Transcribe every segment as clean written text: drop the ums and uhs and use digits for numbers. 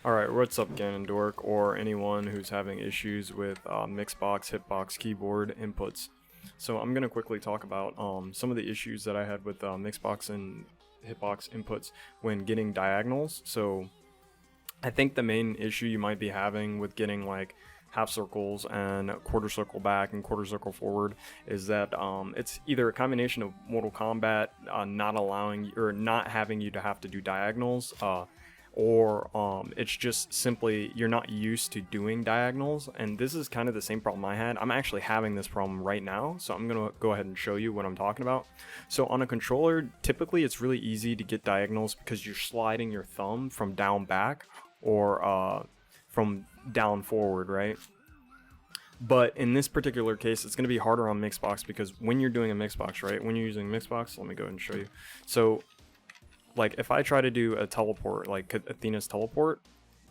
Alright, what's up Ganondork, or anyone who's having issues with Mixbox, Hitbox, keyboard inputs. So I'm going to quickly talk about some of the issues that I had with Mixbox and Hitbox inputs when getting diagonals. So I think the main issue you might be having with getting like half circles and quarter circle back and quarter circle forward is that it's either a combination of Mortal Kombat not allowing or not having you to have to do diagonals, or it's just simply you're not used to doing diagonals. And this is kind of the same problem I had. I'm actually having this problem right now, so I'm gonna go ahead and show you what I'm talking about. So on a controller, typically it's really easy to get diagonals because you're sliding your thumb from down back or from down forward, right? But in this particular case, it's going to be harder on Mixbox because when you're doing a Mixbox, right? When you're using Mixbox, let me go ahead and show you. So like if I try to do a teleport, like Athena's teleport,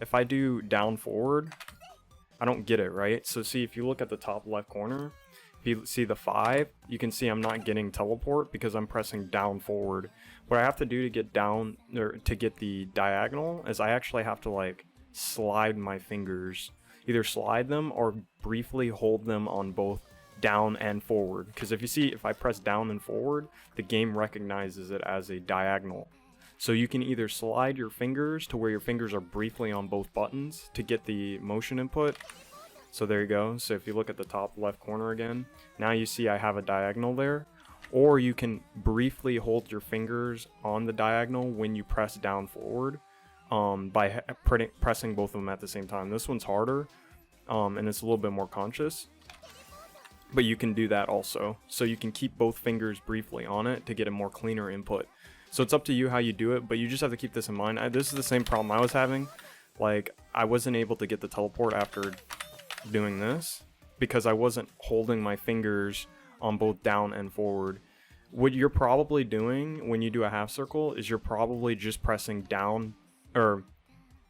if I do down forward, I don't get it, right? So see, if you look at the top left corner, if you see the 5, you can see I'm not getting teleport because I'm pressing down forward. What I have to do to get down, or to get the diagonal, is I actually have to like slide my fingers, either slide them or briefly hold them on both down and forward. Because if you see, if I press down and forward, the game recognizes it as a diagonal. So you can either slide your fingers to where your fingers are briefly on both buttons to get the motion input. So there you go. So if you look at the top left corner again, now you see I have a diagonal there. Or you can briefly hold your fingers on the diagonal when you press down forward by pressing both of them at the same time. This one's harder and it's a little bit more conscious. But you can do that also. So you can keep both fingers briefly on it to get a more cleaner input. So it's up to you how you do it, but you just have to keep this in mind. This is the same problem I was having. Like, I wasn't able to get the teleport after doing this because I wasn't holding my fingers on both down and forward. What you're probably doing when you do a half circle is you're probably just pressing down or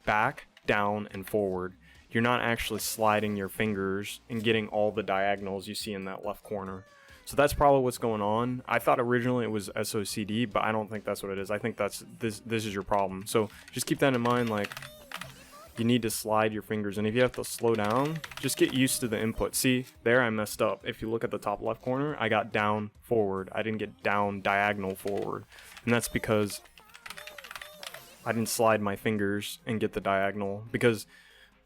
back, down, and forward. You're not actually sliding your fingers and getting all the diagonals you see in that left corner. So that's probably what's going on. I thought originally it was SOCD, but I don't think that's what it is. I think that's this is your problem. So just keep that in mind. Like, you need to slide your fingers, and if you have to slow down, just get used to the input. See, there I messed up. If you look at the top left corner, I got down forward. I didn't get down diagonal forward, and that's because I didn't slide my fingers and get the diagonal. Because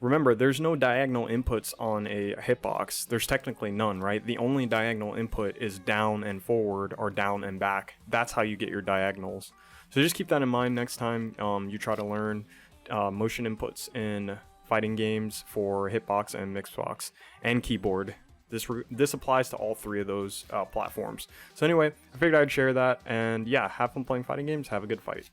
remember, there's no diagonal inputs on a hitbox. There's technically none, right? The only diagonal input is down and forward or down and back. That's how you get your diagonals. So just keep that in mind next time you try to learn motion inputs in fighting games for hitbox and mixbox and keyboard. This applies to all three of those platforms. So anyway, I figured I'd share that, and yeah, have fun playing fighting games. Have a good fight.